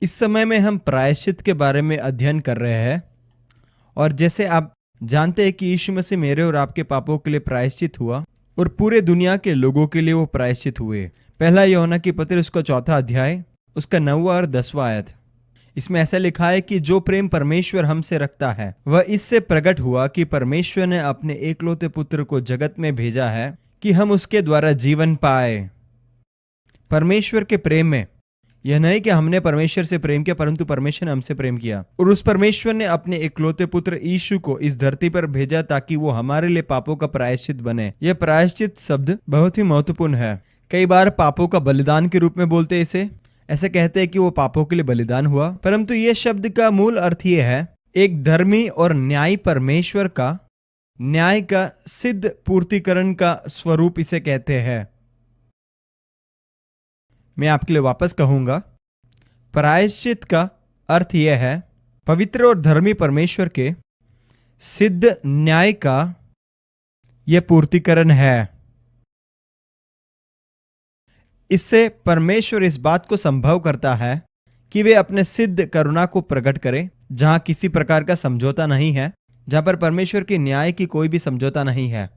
इस समय में हम प्रायश्चित के बारे में अध्ययन कर रहे हैं और जैसे आप जानते हैं कि यीशु मसीह मेरे और आपके पापों के लिए प्रायश्चित हुआ और पूरे दुनिया के लोगों के लिए वो प्रायश्चित हुए। पहला यूहन्ना की पत्री उसका 4 अध्याय उसका 9 और 10 आयत। इसमें ऐसा लिखा है कि जो प्रेम परमेश्वर हमसे रखता है वह इससे प्रकट हुआ कि परमेश्वर ने अपने एकलौते पुत्र को जगत में भेजा है कि हम उसके द्वारा जीवन पाए। परमेश्वर के प्रेम में यह नहीं कि हमने परमेश्वर से प्रेम किया, परंतु परमेश्वर ने हमसे प्रेम किया और उस परमेश्वर ने अपने एकलौते पुत्र यीशु को इस धरती पर भेजा ताकि वो हमारे लिए पापों का प्रायश्चित बने। यह प्रायश्चित शब्द बहुत ही महत्वपूर्ण है। कई बार पापों का बलिदान के रूप में बोलते हैं इसे, ऐसे कहते हैं कि वो पापों के लिए बलिदान हुआ, परंतु यह शब्द का मूल अर्थ यह है एक धर्मी और न्यायी परमेश्वर का न्याय का सिद्ध पूर्तिकरण का स्वरूप इसे कहते हैं। मैं आपके लिए वापस कहूंगा, प्रायश्चित का अर्थ यह है पवित्र और धर्मी परमेश्वर के सिद्ध न्याय का यह पूर्तिकरण है। इससे परमेश्वर इस बात को संभव करता है कि वे अपने सिद्ध करुणा को प्रकट करें जहां किसी प्रकार का समझौता नहीं है, जहां पर परमेश्वर के न्याय की कोई भी समझौता नहीं है।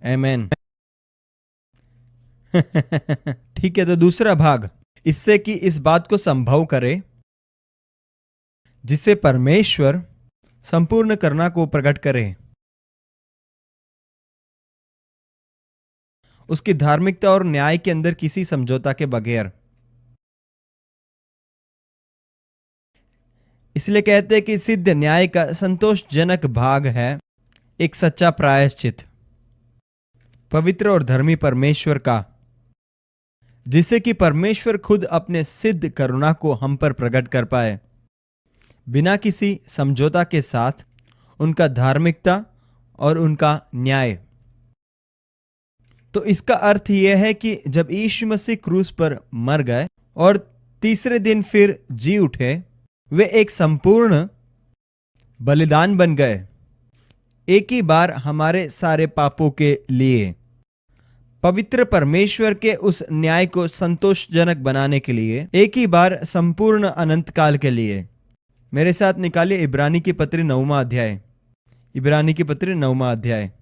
आमीन। ठीक है, तो दूसरा भाग, इससे कि इस बात को संभव करे जिसे परमेश्वर संपूर्ण करुणा को प्रकट करे, उसकी धार्मिकता और न्याय के अंदर किसी समझौता के बगैर। इसलिए कहते हैं कि सिद्ध न्याय का संतोषजनक भाग है एक सच्चा प्रायश्चित पवित्र और धर्मी परमेश्वर का, जिससे कि परमेश्वर खुद अपने सिद्ध करुणा को हम पर प्रकट कर पाए बिना किसी समझौता के साथ, उनका धार्मिकता और उनका न्याय। तो इसका अर्थ यह है कि जब यीशु मसीह क्रूस पर मर गए और तीसरे दिन फिर जी उठे, वे एक संपूर्ण बलिदान बन गए एक ही बार हमारे सारे पापों के लिए, पवित्र परमेश्वर के उस न्याय को संतोषजनक बनाने के लिए, एक ही बार संपूर्ण अनंत काल के लिए। मेरे साथ निकालिए इब्रानी की पत्री 9वां अध्याय। इब्रानी की पत्री 9वां अध्याय।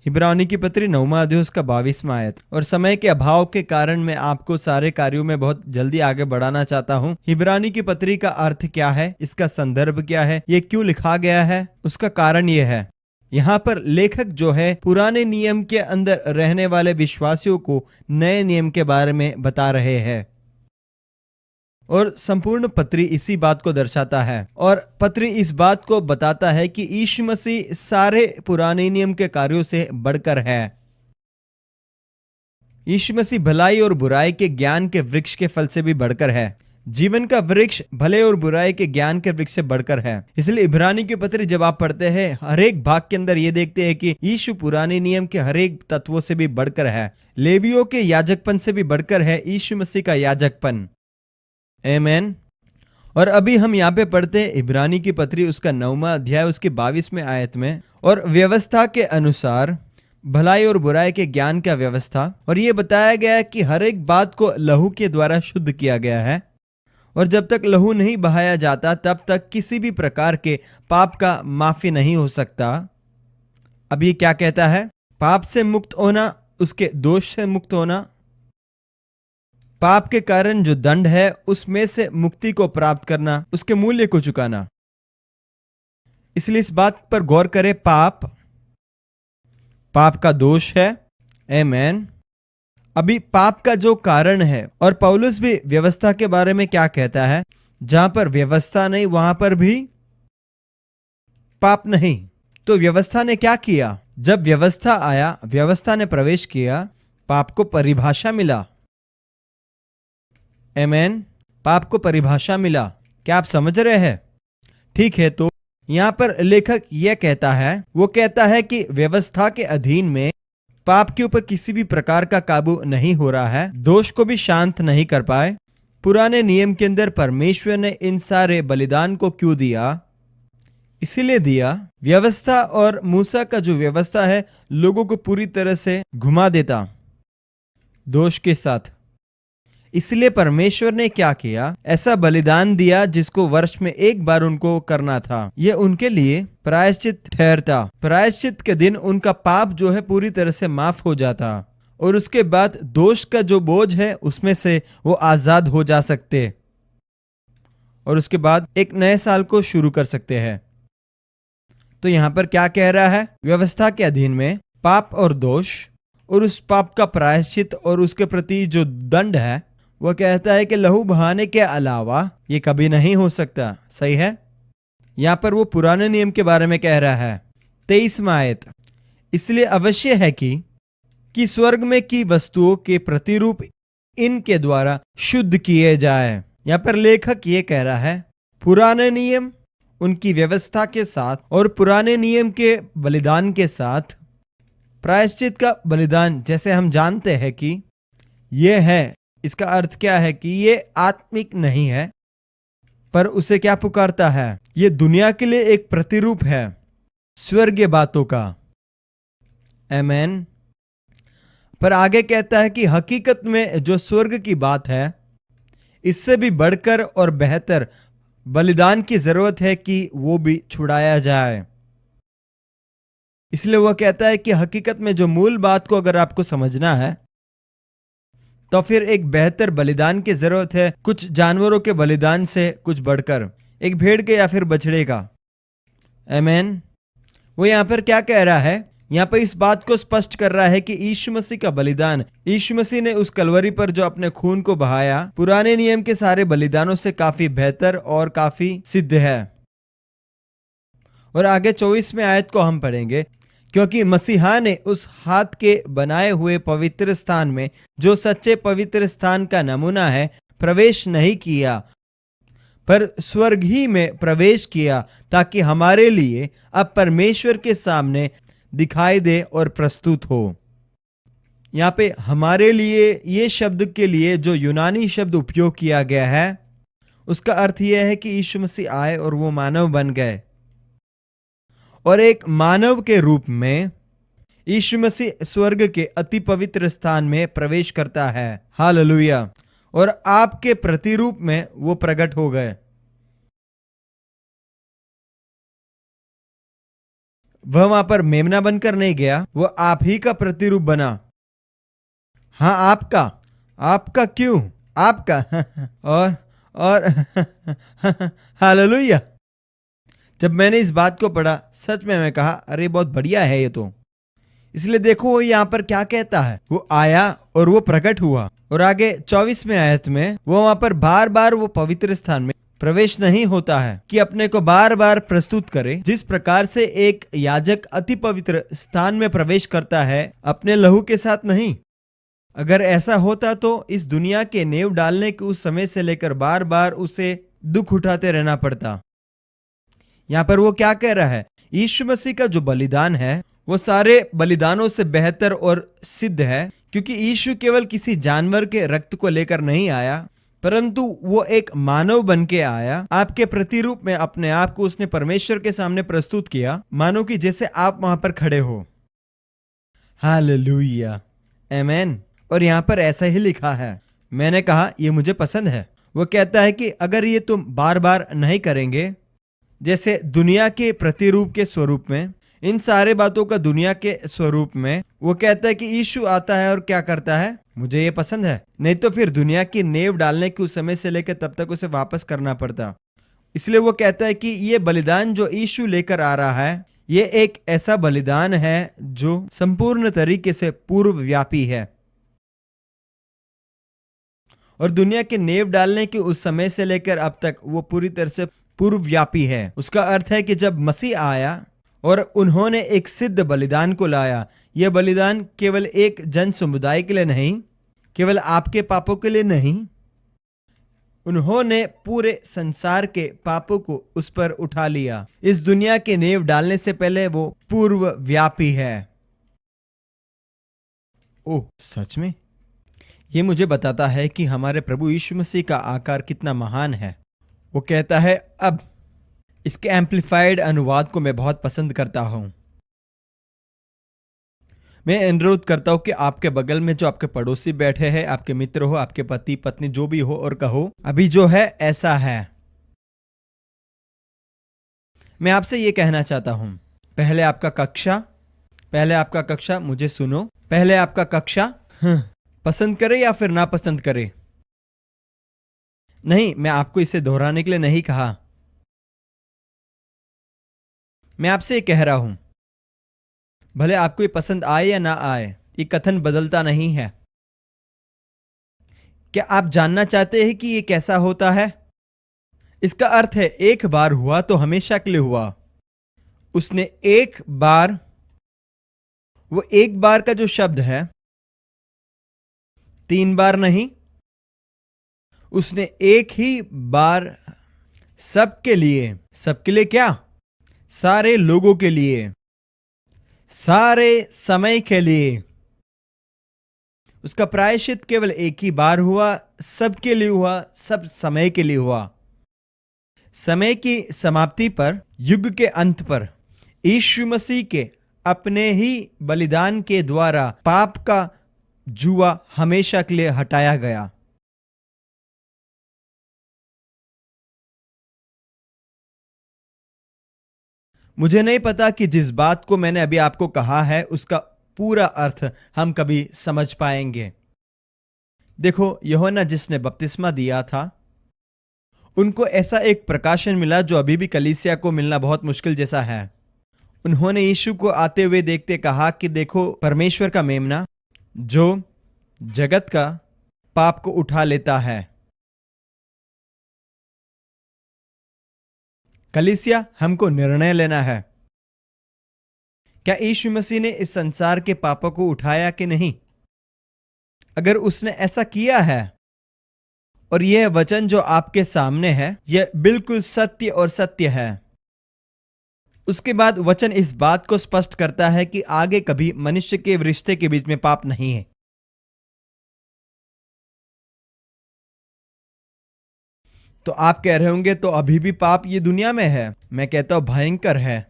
इब्रानी की पत्री 9वां अध्याय उसका 22वां आयत। और समय के अभाव के कारण मैं आपको सारे कार्यों में बहुत जल्दी आगे बढ़ाना चाहता हूँ। इब्रानी की पत्री का अर्थ क्या है, इसका संदर्भ क्या है, ये क्यों लिखा गया है, उसका कारण ये है। यहाँ पर लेखक जो है पुराने नियम के अंदर रहने वाले विश्वासियों को नए नियम के बारे में बता रहे हैं और संपूर्ण पत्री इसी बात को दर्शाता है। और पत्री इस बात को बताता है कि यीशु मसीह सारे पुराने नियम के कार्यों से बढ़कर है। यीशु मसीह भलाई और बुराई के ज्ञान के वृक्ष के फल से भी बढ़कर है। जीवन का वृक्ष भले और बुराई के ज्ञान के वृक्ष से बढ़कर है। इसलिए इब्रानी की पत्री जब आप पढ़ते हैं, हर एक भाग के अंदर ये देखते हैं कि यीशु पुराने नियम के हर एक तत्वों से भी बढ़कर है, लेवियों के याजकपन से भी बढ़कर है यीशु मसीह का याजकपन। आमीन। और अभी हम यहाँ पे पढ़ते हैं इब्रानी की पत्री उसका 9वां अध्याय उसके 22वें आयत में, और व्यवस्था के अनुसार भलाई और बुराई के ज्ञान का व्यवस्था। और ये बताया गया है कि हर एक बात को लहू के द्वारा शुद्ध किया गया है, और जब तक लहू नहीं बहाया जाता तब तक किसी भी प्रकार के पाप का माफी नहीं हो सकता। अब ये क्या कहता है, पाप से मुक्त होना, उसके दोष से मुक्त होना, पाप के कारण जो दंड है उसमें से मुक्ति को प्राप्त करना, उसके मूल्य को चुकाना। इसलिए इस बात पर गौर करें, पाप का दोष है। आमीन। अभी पाप का जो कारण है, और पौलुस भी व्यवस्था के बारे में क्या कहता है, जहां पर व्यवस्था नहीं वहां पर भी पाप नहीं। तो व्यवस्था ने क्या किया, जब व्यवस्था आया, व्यवस्था ने प्रवेश किया, पाप को परिभाषा मिला। आमीन। पाप को परिभाषा मिला। क्या आप समझ रहे हैं? ठीक है, तो यहां पर लेखक यह कहता है, वो कहता है कि व्यवस्था के अधीन में पाप के ऊपर किसी भी प्रकार का काबू नहीं हो रहा है, दोष को भी शांत नहीं कर पाए। पुराने नियम के अंदर परमेश्वर ने इन सारे बलिदान को क्यों दिया? इसीलिए दिया व्यवस्था और मूसा का जो व्यवस्था है लोगों को पूरी तरह से घुमा देता दोष के साथ। इसलिए परमेश्वर ने क्या किया, ऐसा बलिदान दिया जिसको वर्ष में एक बार उनको करना था। यह उनके लिए प्रायश्चित ठहरता। प्रायश्चित के दिन उनका पाप जो है पूरी तरह से माफ हो जाता और उसके बाद दोष का जो बोझ है उसमें से वो आजाद हो जा सकते और उसके बाद एक नए साल को शुरू कर सकते हैं। तो यहां पर क्या कह रहा है, व्यवस्था के अधीन में पाप और दोष और उस पाप का प्रायश्चित और उसके प्रति जो दंड है, वह कहता है कि लहू बहाने के अलावा ये कभी नहीं हो सकता। सही है। यहां पर वो पुराने नियम के बारे में कह रहा है। 23वां आयत, इसलिए अवश्य है कि स्वर्ग में की वस्तुओं के प्रतिरूप इनके द्वारा शुद्ध किए जाए। यहां पर लेखक ये कह रहा है, पुराने नियम उनकी व्यवस्था के साथ और पुराने नियम के बलिदान के साथ प्रायश्चित का बलिदान, जैसे हम जानते हैं कि यह है, इसका अर्थ क्या है कि ये आत्मिक नहीं है, पर उसे क्या पुकारता है, ये दुनिया के लिए एक प्रतिरूप है स्वर्गीय बातों का। आमीन। पर आगे कहता है कि हकीकत में जो स्वर्ग की बात है, इससे भी बढ़कर और बेहतर बलिदान की जरूरत है कि वो भी छुड़ाया जाए। इसलिए वह कहता है कि हकीकत में जो मूल बात को अगर आपको समझना है तो फिर एक बेहतर बलिदान की जरूरत है, कुछ जानवरों के बलिदान से कुछ बढ़कर, एक भेड़ के या फिर बछड़े का। आमीन। वो यहां पर क्या कह रहा है, यहां पर इस बात को स्पष्ट कर रहा है कि यीशु मसीह का बलिदान, यीशु मसीह ने उस कलवरी पर जो अपने खून को बहाया, पुराने नियम के सारे बलिदानों से काफी बेहतर और काफी सिद्ध है। और आगे 24वें आयत को हम पढ़ेंगे, क्योंकि मसीहा ने उस हाथ के बनाए हुए पवित्र स्थान में, जो सच्चे पवित्र स्थान का नमूना है, प्रवेश नहीं किया, पर स्वर्ग ही में प्रवेश किया, ताकि हमारे लिए अब परमेश्वर के सामने दिखाई दे और प्रस्तुत हो। यहाँ पे हमारे लिए ये शब्द के लिए जो यूनानी शब्द उपयोग किया गया है, उसका अर्थ यह है कि यीशु मसीह आए और वो मानव बन गए और एक मानव के रूप में यीशु मसीह स्वर्ग के अति पवित्र स्थान में प्रवेश करता है। हालेलुया। और आपके प्रतिरूप में वो प्रकट हो गए। वह वहां पर मेमना बनकर नहीं गया, वो आप ही का प्रतिरूप बना। हाँ, आपका क्यों, आपका और हालेलुया। जब मैंने इस बात को पढ़ा, सच में मैं कहा, अरे बहुत बढ़िया है ये तो। इसलिए देखो वो यहाँ पर क्या कहता है, वो आया और वो प्रकट हुआ। और आगे 24वें आयत में वो वहां पर बार बार वो पवित्र स्थान में प्रवेश नहीं होता है कि अपने को बार बार प्रस्तुत करे। जिस प्रकार से एक याजक अति पवित्र स्थान में प्रवेश करता है, अपने लहू के साथ नहीं। अगर ऐसा होता तो इस दुनिया के नेव डालने के उस समय से लेकर बार बार उसे दुख उठाते रहना पड़ता। यहां पर वो क्या कह रहा है, यीशु मसीह का जो बलिदान है वो सारे बलिदानों से बेहतर और सिद्ध है, क्योंकि यीशु केवल किसी जानवर के रक्त को लेकर नहीं आया, परंतु वो एक मानव बन के आया। आपके प्रतिरूप में अपने आप को उसने परमेश्वर के सामने प्रस्तुत किया, मानो कि जैसे आप वहां पर खड़े हो। हालेलुया। आमीन। और यहां पर ऐसा ही लिखा है, मैंने कहा ये मुझे पसंद है। वो कहता है कि अगर ये तुम बार बार नहीं करेंगे, जैसे दुनिया के प्रतिरूप के स्वरूप में, इन सारे बातों का दुनिया के स्वरूप में, वो कहता है कि यीशु आता है और क्या करता है, मुझे ये पसंद है। नहीं तो फिर दुनिया की नींव डालने के उस समय से लेकर तब तक उसे वापस करना पड़ता। इसलिए वो कहता है कि ये बलिदान जो यीशु लेकर आ रहा है, ये एक ऐसा बलिदान है जो संपूर्ण तरीके से पूर्वव्यापी है और दुनिया के नींव डालने के उस समय से लेकर अब तक वो पूरी तरह से पूर्वव्यापी है। उसका अर्थ है कि जब मसीह आया और उन्होंने एक सिद्ध बलिदान को लाया, यह बलिदान केवल एक जन समुदाय के लिए नहीं, केवल आपके पापों के लिए नहीं, उन्होंने पूरे संसार के पापों को उस पर उठा लिया। इस दुनिया के नींव डालने से पहले वो पूर्वव्यापी है। ओह, सच में? ये मुझे बताता है कि हमारे प्रभु यीशु मसीह का आकार कितना महान है। वो कहता है अब इसके एम्पलीफाइड अनुवाद को मैं बहुत पसंद करता हूं। मैं अनुरोध करता हूं कि आपके बगल में जो आपके पड़ोसी बैठे हैं, आपके मित्र हो, आपके पति पत्नी जो भी हो, और कहो अभी जो है ऐसा है। मैं आपसे ये कहना चाहता हूं, पहले आपका कक्षा मुझे सुनो। पहले आपका कक्षा पसंद करे या फिर ना पसंद करे, नहीं, मैं आपको इसे दोहराने के लिए नहीं कहा। मैं आपसे ये कह रहा हूं, भले आपको ये पसंद आए या ना आए, ये कथन बदलता नहीं है। क्या आप जानना चाहते हैं कि ये कैसा होता है? इसका अर्थ है एक बार हुआ तो हमेशा के लिए हुआ। उसने एक बार, वो एक बार का जो शब्द है, 3 बार नहीं, उसने एक ही बार सबके लिए क्या? सारे लोगों के लिए, सारे समय के लिए। उसका प्रायश्चित केवल एक ही बार हुआ, सबके लिए हुआ, सब समय के लिए हुआ। समय की समाप्ति पर, युग के अंत पर, यीशु मसीह के अपने ही बलिदान के द्वारा पाप का जुआ हमेशा के लिए हटाया गया। मुझे नहीं पता कि जिस बात को मैंने अभी आपको कहा है उसका पूरा अर्थ हम कभी समझ पाएंगे। देखो, यूहन्ना जिसने बपतिस्मा दिया था, उनको ऐसा एक प्रकाशन मिला जो अभी भी कलीसिया को मिलना बहुत मुश्किल जैसा है। उन्होंने यीशु को आते हुए देखते कहा कि देखो परमेश्वर का मेमना जो जगत का पाप को उठा लेता है। कलीसिया, हमको निर्णय लेना है। क्या यीशु मसीह ने इस संसार के पापों को उठाया कि नहीं? अगर उसने ऐसा किया है और यह वचन जो आपके सामने है यह बिल्कुल सत्य और सत्य है, उसके बाद वचन इस बात को स्पष्ट करता है कि आगे कभी मनुष्य के रिश्ते के बीच में पाप नहीं है। तो आप कह रहे होंगे तो अभी भी पाप ये दुनिया में है। मैं कहता हूं भयंकर है,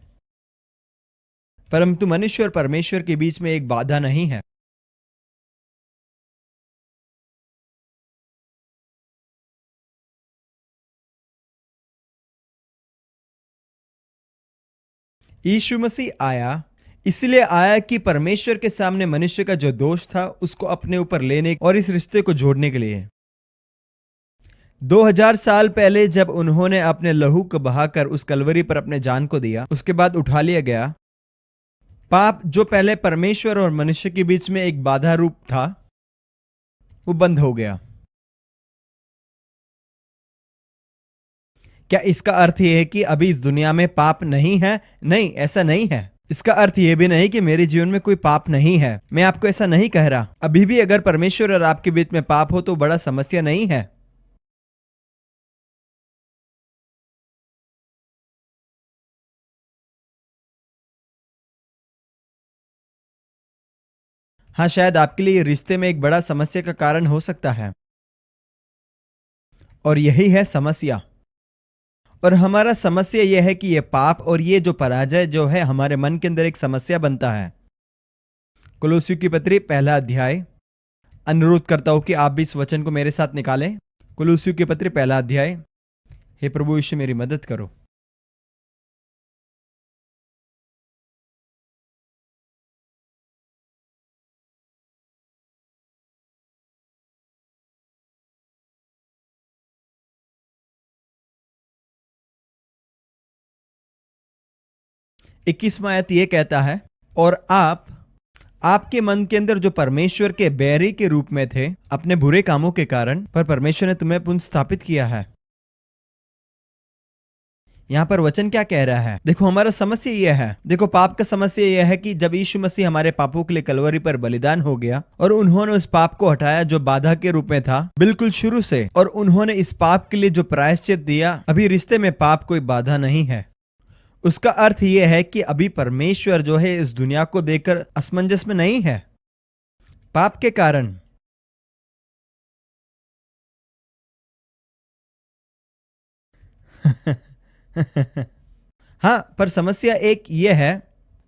परंतु मनुष्य और परमेश्वर के बीच में एक बाधा नहीं है। यीशु मसीह आया, इसलिए आया कि परमेश्वर के सामने मनुष्य का जो दोष था उसको अपने ऊपर लेने और इस रिश्ते को जोड़ने के लिए। 2000 साल पहले जब उन्होंने अपने लहू को बहाकर उस कलवरी पर अपने जान को दिया, उसके बाद उठा लिया गया। पाप जो पहले परमेश्वर और मनुष्य के बीच में एक बाधा रूप था, वो बंद हो गया। क्या इसका अर्थ यह है कि अभी इस दुनिया में पाप नहीं है? नहीं, ऐसा नहीं है। इसका अर्थ यह भी नहीं कि मेरे जीवन में कोई पाप नहीं है। मैं आपको ऐसा नहीं कह रहा। अभी भी अगर परमेश्वर और आपके बीच में पाप हो तो बड़ा समस्या नहीं है। हाँ, शायद आपके लिए रिश्ते में एक बड़ा समस्या का कारण हो सकता है, और यही है समस्या। और हमारा समस्या यह है कि यह पाप और ये जो पराजय जो है हमारे मन के अंदर एक समस्या बनता है। कुलुस्सियों की पत्री 1 अध्याय, अनुरोध करता हूं कि आप भी इस वचन को मेरे साथ निकालें। कुलुस्सियों की पत्री 1 अध्याय। हे प्रभु यीशु, मेरी मदद करो। इक्कीसवां आयत ये कहता है, और आप आपके मन के अंदर जो परमेश्वर के बैरी के रूप में थे अपने बुरे कामों के कारण, पर परमेश्वर ने तुम्हें पुनः स्थापित किया है। यहां पर वचन क्या कह रहा है? देखो, हमारा समस्या यह है, देखो पाप का समस्या यह है कि जब यीशु मसीह हमारे पापों के लिए कलवरी पर बलिदान हो गया और उन्होंने उस पाप को हटाया जो बाधा के रूप में था बिल्कुल शुरू से, और उन्होंने इस पाप के लिए जो प्रायश्चित दिया, अभी रिश्ते में पाप कोई बाधा नहीं है। उसका अर्थ यह है कि अभी परमेश्वर जो है इस दुनिया को देखकर असमंजस में नहीं है पाप के कारण। हाँ, पर समस्या एक ये है,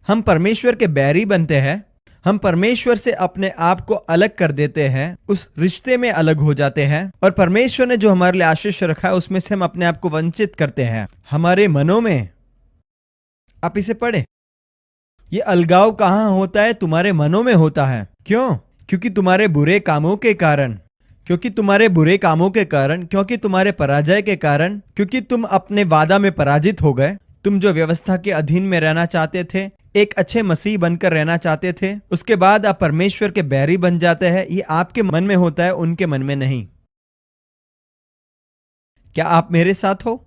हम परमेश्वर के बैरी बनते हैं, हम परमेश्वर से अपने आप को अलग कर देते हैं, उस रिश्ते में अलग हो जाते हैं, और परमेश्वर ने जो हमारे लिए आशीष रखा है उसमें से हम अपने आप को वंचित करते हैं। हमारे मनों में, आप इसे पढ़े, ये अलगाव कहाँ होता है? तुम्हारे मनों में होता है। क्यों? क्योंकि तुम्हारे बुरे कामों के कारण, क्योंकि तुम्हारे बुरे कामों के कारण, क्योंकि तुम्हारे पराजय के कारण, क्योंकि तुम अपने वादा में पराजित हो गए। तुम जो व्यवस्था के अधीन में रहना चाहते थे, एक अच्छे मसीह बनकर रहना चाहते थे, उसके बाद आप परमेश्वर के बैरी बन जाते हैं। ये आपके मन में होता है, उनके मन में नहीं। क्या आप मेरे साथ हो?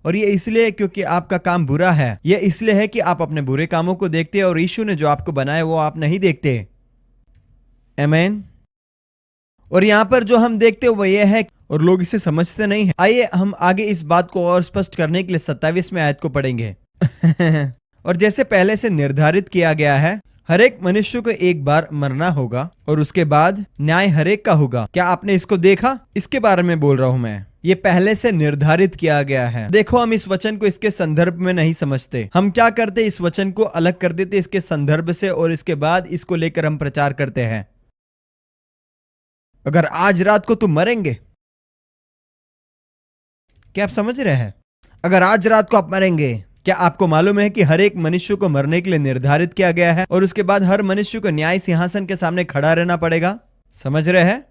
और ये इसलिए क्योंकि आपका काम बुरा है। ये इसलिए है कि आप अपने बुरे कामों को देखते हैं और यीशु ने जो आपको बनाया वो आप नहीं देखते। आमीन। और यहां पर जो हम देखते हैं वो ये है, और लोग इसे समझते नहीं है। आइए हम आगे इस बात को और स्पष्ट करने के लिए 27वें आयत को पढ़ेंगे। और जैसे पहले से निर्धारित किया गया है, हर एक मनुष्य को एक बार मरना होगा और उसके बाद न्याय हर एक का होगा। क्या आपने इसको देखा? इसके बारे में बोल रहा हूं मैं। ये पहले से निर्धारित किया गया है। देखो, हम इस वचन को इसके संदर्भ में नहीं समझते। हम क्या करते, इस वचन को अलग कर देते इसके संदर्भ से, और इसके बाद इसको लेकर हम प्रचार करते हैं। अगर आज रात को तुम मरेंगे, क्या आप समझ रहे हैं? अगर आज रात को आप मरेंगे, क्या आपको मालूम है कि हर एक मनुष्य को मरने के लिए निर्धारित किया गया है, और उसके बाद हर मनुष्य को न्याय सिंहासन के सामने खड़ा रहना पड़ेगा? समझ रहे हैं?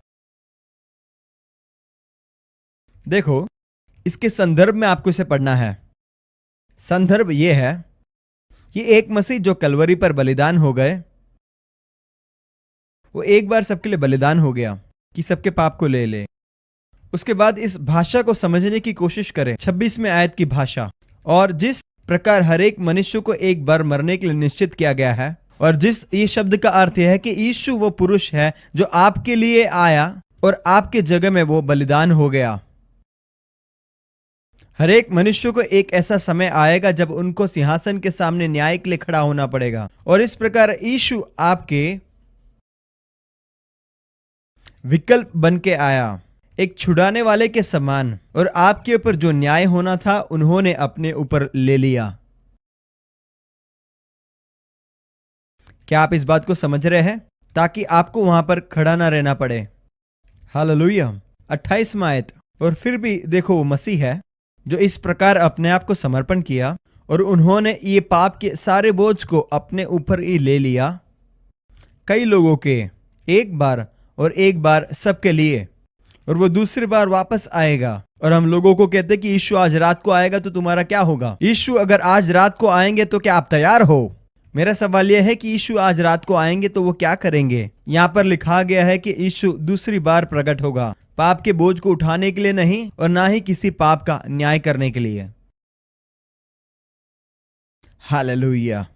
देखो, इसके संदर्भ में आपको इसे पढ़ना है। संदर्भ ये है, ये एक मसीह जो कलवरी पर बलिदान हो गए, वो एक बार सबके लिए बलिदान हो गया कि सबके पाप को ले ले। उसके बाद इस भाषा को समझने की कोशिश करें, 26वें आयत की भाषा। और जिस प्रकार हर एक मनुष्य को एक बार मरने के लिए निश्चित किया गया है, और जिस ये शब्द का अर्थ यह है कि यीशु वो पुरुष है जो आपके लिए आया और आपके जगह में वो बलिदान हो गया। हर एक मनुष्य को एक ऐसा समय आएगा जब उनको सिंहासन के सामने न्याय के लिए खड़ा होना पड़ेगा, और इस प्रकार यीशु आपके विकल्प बन के आया, एक छुड़ाने वाले के समान, और आपके ऊपर जो न्याय होना था उन्होंने अपने ऊपर ले लिया। क्या आप इस बात को समझ रहे हैं? ताकि आपको वहां पर खड़ा ना रहना पड़े। हालेलुया। 28वां आयत। और फिर भी देखो, वो मसीह है जो इस प्रकार अपने आप को समर्पण किया, और उन्होंने ये पाप के सारे बोझ को अपने ऊपर ही ले लिया, कई लोगों के, एक बार और एक बार सबके लिए। और वो दूसरी बार वापस आएगा। और हम लोगों को कहते हैं कि यीशु आज रात को आएगा, तो तुम्हारा क्या होगा? यीशु अगर आज रात को आएंगे तो क्या आप तैयार हो? मेरा सवाल यह है कि यीशु आज रात को आएंगे तो वो क्या करेंगे? यहाँ पर लिखा गया है कि यीशु दूसरी बार प्रकट होगा, पाप के बोझ को उठाने के लिए नहीं, और ना ही किसी पाप का न्याय करने के लिए। Hallelujah,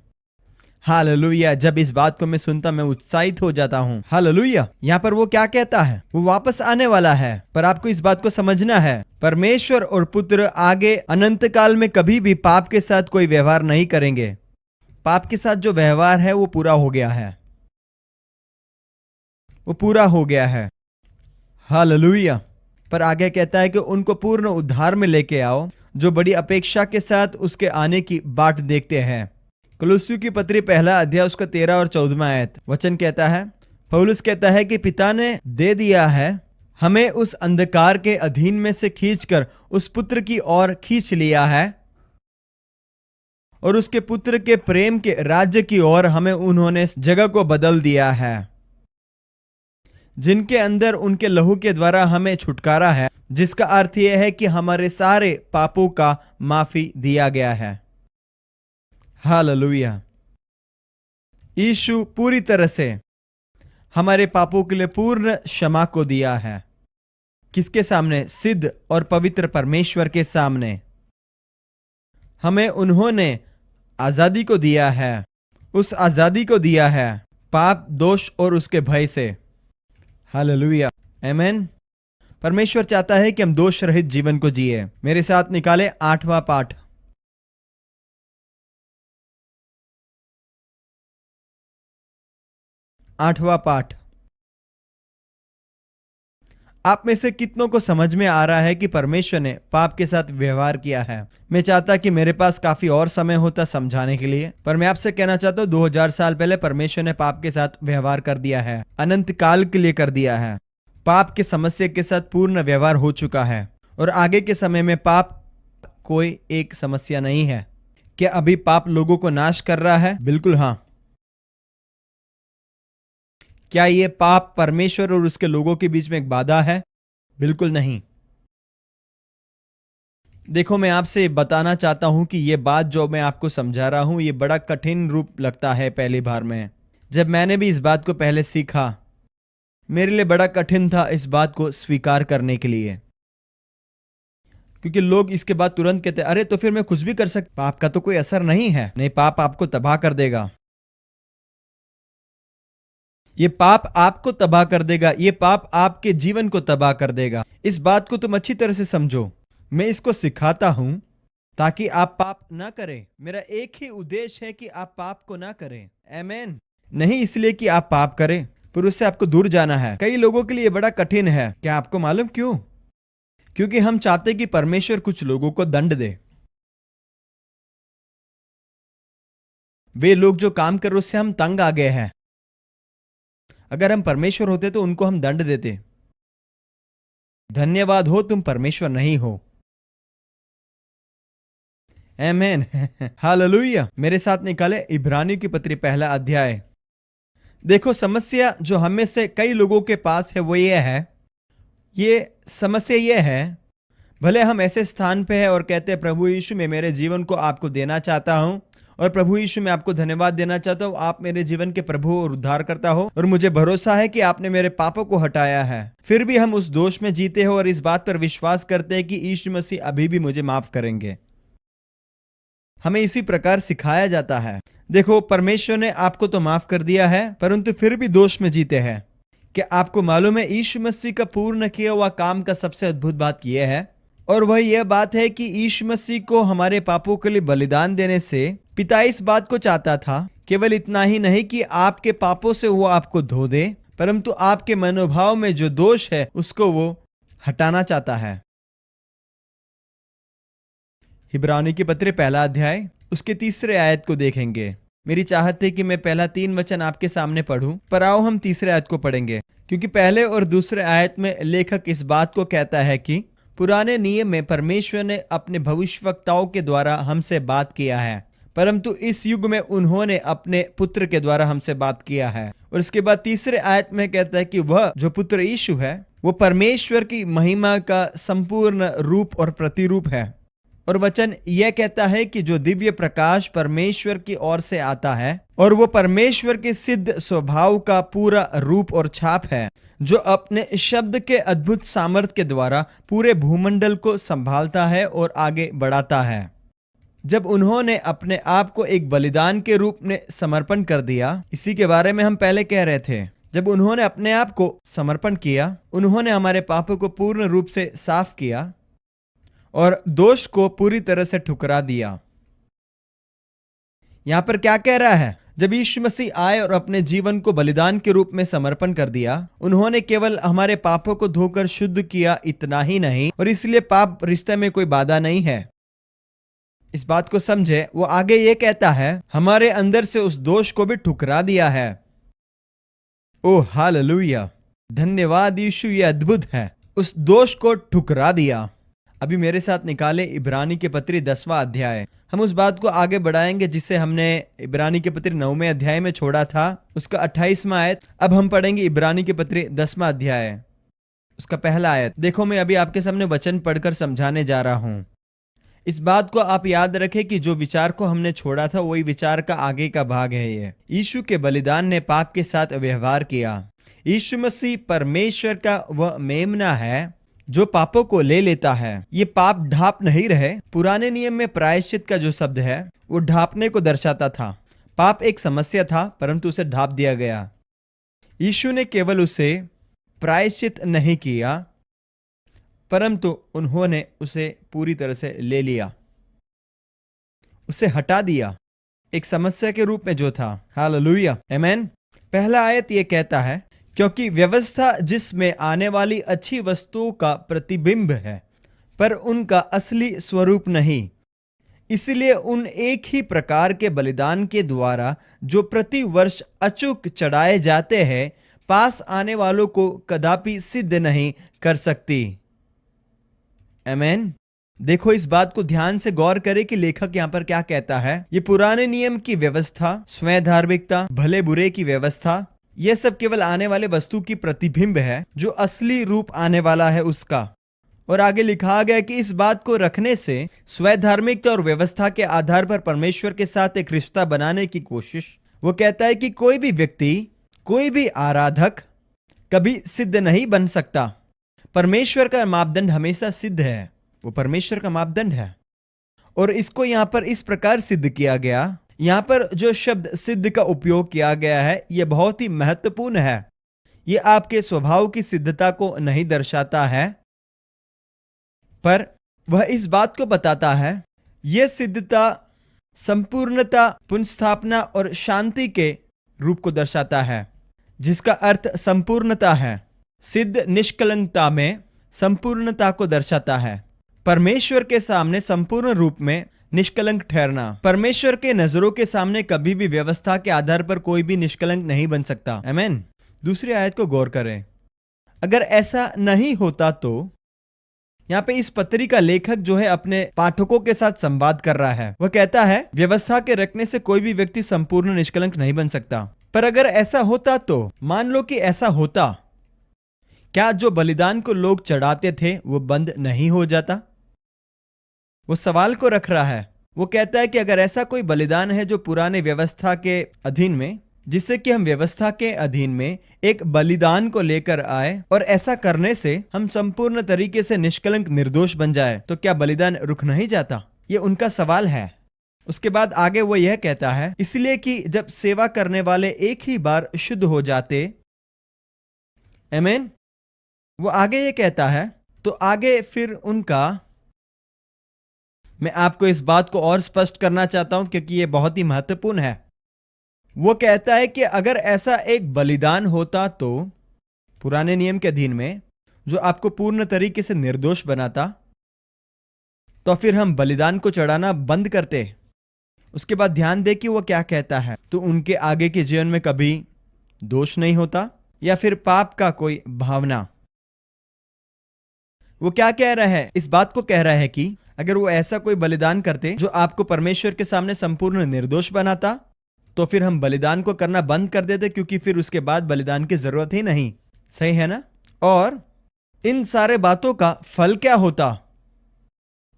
hallelujah. जब इस बात को मैं सुनता, मैं उत्साहित हो जाता हूँ। हालेलुया। यहाँ पर वो क्या कहता है? वो वापस आने वाला है। पर आपको इस बात को समझना है, परमेश्वर और पुत्र आगे अनंत काल में कभी भी पाप के साथ कोई व्यवहार नहीं करेंगे। पाप के साथ जो व्यवहार है वो पूरा हो गया है, वो पूरा हो गया है। हालेलुया। पर आगे कहता है कि उनको पूर्ण उद्धार में लेके आओ, जो बड़ी अपेक्षा के साथ उसके आने की बाट देखते हैं। कुलुस्सियों की पत्री 1 अध्याय उसका 13 और 14वां आयत वचन कहता है, पौलुस कहता है कि पिता ने दे दिया है, हमें उस अंधकार के अधीन में से खींचकर उस पुत्र की ओर खींच लिया है, और उसके पुत्र के प्रेम के राज्य की ओर हमें उन्होंने जगह को बदल दिया है, जिनके अंदर उनके लहू के द्वारा हमें छुटकारा है, जिसका अर्थ यह है कि हमारे सारे पापों का माफी दिया गया है। हालेलुया। यीशु पूरी तरह से हमारे पापों के लिए पूर्ण क्षमा को दिया है। किसके सामने? सिद्ध और पवित्र परमेश्वर के सामने। हमें उन्होंने आजादी को दिया है, उस आजादी को दिया है पाप, दोष और उसके भय से। हालेलुया, आमीन। परमेश्वर चाहता है कि हम दोष रहित जीवन को जिए। मेरे साथ निकाले 8वां पाठ। 8वां पाठ। आप में से कितनों को समझ में आ रहा है कि परमेश्वर ने पाप के साथ व्यवहार किया है? मैं चाहता कि मेरे पास काफी और समय होता समझाने के लिए, पर मैं आपसे कहना चाहता हूँ 2000 साल पहले परमेश्वर ने पाप के साथ व्यवहार कर दिया है, अनंत काल के लिए कर दिया है। पाप की समस्या के साथ पूर्ण व्यवहार हो चुका है और आगे के समय में पाप कोई एक समस्या नहीं है। क्या अभी पाप लोगों को नाश कर रहा है? बिल्कुल हाँ। क्या ये पाप परमेश्वर और उसके लोगों के बीच में एक बाधा है? बिल्कुल नहीं। देखो, मैं आपसे बताना चाहता हूं कि ये बात जो मैं आपको समझा रहा हूं, ये बड़ा कठिन रूप लगता है पहली बार में। जब मैंने भी इस बात को पहले सीखा, मेरे लिए बड़ा कठिन था इस बात को स्वीकार करने के लिए, क्योंकि लोग इसके बाद तुरंत कहते, अरे तो फिर मैं कुछ भी कर सकता, पाप का तो कोई असर नहीं है। नहीं, पाप आपको तबाह कर देगा। ये पाप आपको तबाह कर देगा, ये पाप आपके जीवन को तबाह कर देगा। इस बात को तुम अच्छी तरह से समझो। मैं इसको सिखाता हूं ताकि आप पाप ना करें। मेरा एक ही उद्देश्य है कि आप पाप को ना करें। आमीन। नहीं इसलिए कि आप पाप करें, पर उससे आपको दूर जाना है। कई लोगों के लिए बड़ा कठिन है। क्या आपको मालूम क्यों? क्योंकि हम चाहते कि परमेश्वर कुछ लोगों को दंड दे। वे लोग जो काम कर रहे उससे हम तंग आ गए हैं। अगर हम परमेश्वर होते तो उनको हम दंड देते। धन्यवाद हो तुम परमेश्वर नहीं हो। आमीन। हालेलुया। मेरे साथ निकाले इब्रानियों की पत्री पहला अध्याय। देखो, समस्या जो हम में से कई लोगों के पास है वो ये है, ये समस्या ये है, भले हम ऐसे स्थान पे है और कहते हैं प्रभु यीशु मैं मेरे जीवन को आपको देना चाहता हूं, और प्रभु यीशु मैं आपको धन्यवाद देना चाहता हूं, आप मेरे जीवन के प्रभु और उद्धारकर्ता हो और मुझे भरोसा है कि आपने मेरे पापों को हटाया है। फिर भी हम उस दोष में जीते हो और इस बात पर विश्वास करते हैं कि यीशु मसीह अभी भी मुझे माफ करेंगे। हमें इसी प्रकार सिखाया जाता है। देखो, परमेश्वर ने आपको तो माफ कर दिया है, परंतु फिर भी दोष में जीते हैं। क्या आपको मालूम है यीशु मसीह का पूर्ण किया हुआ काम का सबसे अद्भुत बात यह है, और वह यह बात है कि यीशु मसीह को हमारे पापों के लिए बलिदान देने से पिता इस बात को चाहता था, केवल इतना ही नहीं कि आपके पापों से वो आपको धो दे, परंतु आपके मनोभाव में जो दोष है उसको वो हटाना चाहता है। इब्रानियों की पत्री पहला अध्याय उसके 3 आयत को देखेंगे। मेरी चाहत है कि मैं पहला 3 वचन आपके सामने पढ़ूं, पर आओ हम 3 आयत को पढ़ेंगे, क्योंकि पहले और दूसरे आयत में लेखक इस बात को कहता है कि पुराने नियम में परमेश्वर ने अपने भविष्यवक्ताओं के द्वारा हमसे बात किया है, परंतु इस युग में उन्होंने अपने पुत्र के द्वारा हमसे बात किया है। और इसके बाद 3 आयत में कहता है कि वह जो पुत्र यीशु है वो परमेश्वर की महिमा का संपूर्ण रूप और प्रतिरूप है। और वचन यह कहता है कि जो दिव्य प्रकाश परमेश्वर की ओर से आता है और वो परमेश्वर के सिद्ध स्वभाव का पूरा रूप और छाप है, जो अपने शब्द के अद्भुत सामर्थ्य के द्वारा पूरे भूमंडल को संभालता है और आगे बढ़ाता है। जब उन्होंने अपने आप को एक बलिदान के रूप में समर्पण कर दिया, इसी के बारे में हम पहले कह रहे थे, जब उन्होंने अपने आप को समर्पण किया, उन्होंने हमारे पापों को पूर्ण रूप से साफ किया और दोष को पूरी तरह से ठुकरा दिया। यहां पर क्या कह रहा है? जब यीशु मसीह आए और अपने जीवन को बलिदान के रूप में समर्पण कर दिया, उन्होंने केवल हमारे पापों को धोकर शुद्ध किया, इतना ही नहीं, और इसलिए पाप रिश्ते में कोई बाधा नहीं है। इस बात को समझे। वो आगे ये कहता है, हमारे अंदर से उस दोष को भी ठुकरा दिया है। ओह हालेलुया, धन्यवाद यीशु, ये अद्भुत है। उस दोष को ठुकरा दिया। अभी मेरे साथ निकाले इब्रानी के पत्री 10वां अध्याय। हम उस बात को आगे बढ़ाएंगे जिसे हमने इब्रानी के पत्री 9वें अध्याय में छोड़ा था, उसका 28वां आयत। अब हम पढ़ेंगे इब्रानी के पत्री 10वां अध्याय, उसका पहला आयत। देखो, मैं अभी आपके सामने वचन पढ़कर समझाने जा रहा हूं। इस बात को आप याद रखें कि जो विचार को हमने छोड़ा था वही विचार का आगे का भाग है। ये यीशु के बलिदान ने पाप के साथ व्यवहार किया। यीशु मसीह परमेश्वर का वह मेमना है जो पापों को ले लेता है। ये पाप ढाप नहीं रहे। पुराने नियम में प्रायश्चित का जो शब्द है वो ढापने को दर्शाता था। पाप एक समस्या था, परंतु उसे ढाप दिया गया। यीशु ने केवल उसे प्रायश्चित नहीं किया, परंतु उन्होंने उसे पूरी तरह से ले लिया, उसे हटा दिया, एक समस्या के रूप में जो था। हालेलुया, आमीन। पहला आयत ये कहता है क्योंकि व्यवस्था जिसमें आने वाली अच्छी वस्तुओं का प्रतिबिंब है, पर उनका असली स्वरूप नहीं। इसलिए उन एक ही प्रकार के बलिदान के द्वारा जो प्रति वर्ष अचूक चढ़ाए जाते हैं, पास आने वालों को कदापि सिद्ध नहीं कर सकती। आमीन। देखो, इस बात को ध्यान से गौर करें कि लेखक यहां पर क्या कहता है। ये पुराने नियम की व्यवस्था, स्वयं धार्मिकता, भले बुरे की व्यवस्था, यह सब केवल आने वाले वस्तु की प्रतिबिंब है जो असली रूप आने वाला है उसका। और आगे लिखा गया कि इस बात को रखने से स्वयं धार्मिकता और व्यवस्था के आधार पर परमेश्वर के साथ एक रिश्ता बनाने की कोशिश, वो कहता है कि कोई भी व्यक्ति, कोई भी आराधक कभी सिद्ध नहीं बन सकता। परमेश्वर का मापदंड हमेशा सिद्ध है, वो परमेश्वर का मापदंड है। और इसको यहां पर इस प्रकार सिद्ध किया गया। यहां पर जो शब्द सिद्ध का उपयोग किया गया है, यह बहुत ही महत्वपूर्ण है। यह आपके स्वभाव की सिद्धता को नहीं दर्शाता है, पर वह इस बात को बताता है, यह सिद्धता संपूर्णता, पुनर्स्थापना और शांति के रूप को दर्शाता है, जिसका अर्थ संपूर्णता है। सिद्ध निष्कलंकता में संपूर्णता को दर्शाता है। परमेश्वर के सामने संपूर्ण रूप में निष्कलंक ठहरना। परमेश्वर के नजरों के सामने कभी भी व्यवस्था के आधार पर कोई भी निष्कलंक नहीं बन सकता। आमीन। दूसरी आयत को गौर करें। अगर ऐसा नहीं होता तो यहाँ पे इस पत्री का लेखक जो है अपने पाठकों के साथ संवाद कर रहा है। वह कहता है, व्यवस्था के रखने से कोई भी व्यक्ति संपूर्ण निष्कलंक नहीं बन सकता। पर अगर ऐसा होता तो, मान लो कि ऐसा होता, क्या जो बलिदान को लोग चढ़ाते थे वो बंद नहीं हो जाता? वो सवाल को रख रहा है। वो कहता है कि अगर ऐसा कोई बलिदान है जो पुराने व्यवस्था के अधीन में, जिससे कि हम व्यवस्था के अधीन में एक बलिदान को लेकर आए और ऐसा करने से हम संपूर्ण तरीके से निष्कलंक निर्दोष बन जाए, तो क्या बलिदान रुक नहीं जाता? ये उनका सवाल है। उसके बाद आगे वो यह कहता है, इसलिए कि जब सेवा करने वाले एक ही बार शुद्ध हो जाते, आमीन। वो आगे ये कहता है, तो आगे फिर उनका, मैं आपको इस बात को और स्पष्ट करना चाहता हूं क्योंकि ये बहुत ही महत्वपूर्ण है। वो कहता है कि अगर ऐसा एक बलिदान होता तो पुराने नियम के अधीन में, जो आपको पूर्ण तरीके से निर्दोष बनाता, तो फिर हम बलिदान को चढ़ाना बंद करते। उसके बाद ध्यान दे कि वो क्या कहता है, तो उनके आगे के जीवन में कभी दोष नहीं होता या फिर पाप का कोई भावना। वो क्या कह रहा है? इस बात को कह रहा है कि अगर वो ऐसा कोई बलिदान करते जो आपको परमेश्वर के सामने संपूर्ण निर्दोष बनाता, तो फिर हम बलिदान को करना बंद कर देते, क्योंकि फिर उसके बाद बलिदान की जरूरत ही नहीं। सही है ना? और इन सारे बातों का फल क्या होता?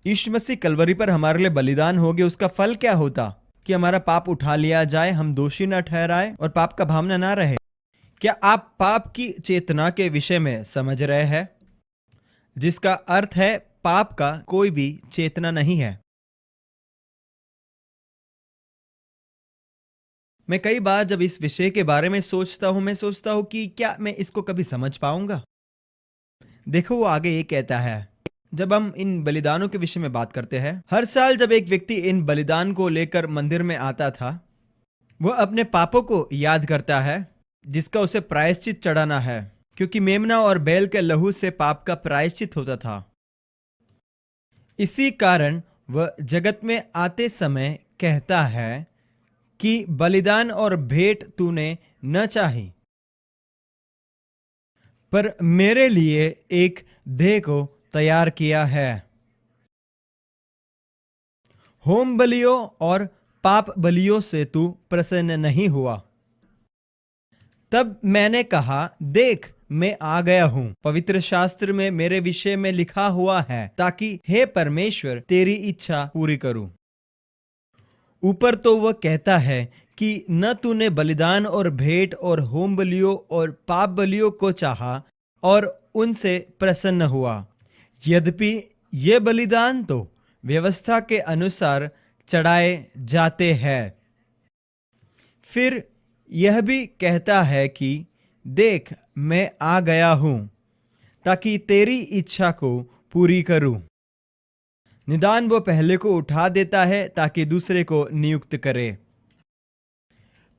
यीशु मसीह कलवरी पर हमारे लिए बलिदान हो गए, उसका फल क्या होता? कि हमारा पाप उठा लिया जाए, हम दोषी न ठहराए और पाप का भावना ना रहे। क्या आप पाप की चेतना के विषय में समझ रहे हैं? जिसका अर्थ है पाप का कोई भी चेतना नहीं है। मैं कई बार जब इस विषय के बारे में सोचता हूं, मैं सोचता हूं कि क्या मैं इसको कभी समझ पाऊंगा। देखो, वो आगे ये कहता है, जब हम इन बलिदानों के विषय में बात करते हैं, हर साल जब एक व्यक्ति इन बलिदान को लेकर मंदिर में आता था, वह अपने पापों को याद करता है जिसका उसे प्रायश्चित चढ़ाना है, क्योंकि मेमना और बैल के लहू से पाप का प्रायश्चित होता था। इसी कारण वह जगत में आते समय कहता है कि बलिदान और भेंट तूने न चाही, पर मेरे लिए एक देह को तैयार किया है। होम बलियों और पाप बलियों से तू प्रसन्न नहीं हुआ। तब मैंने कहा, देख, मैं आ गया हूं। पवित्र शास्त्र में मेरे विषय में लिखा हुआ है, ताकि हे परमेश्वर तेरी इच्छा पूरी करूं। ऊपर तो वह कहता है कि न तूने बलिदान और भेंट और होम बलियों और पाप बलियों को चाहा और उनसे प्रसन्न हुआ। यद्यपि ये बलिदान तो व्यवस्था के अनुसार चढ़ाए जाते हैं। फिर यह भी कहता है कि देख, मैं आ गया हूं ताकि तेरी इच्छा को पूरी करूं। निदान वो पहले को उठा देता है ताकि दूसरे को नियुक्त करे।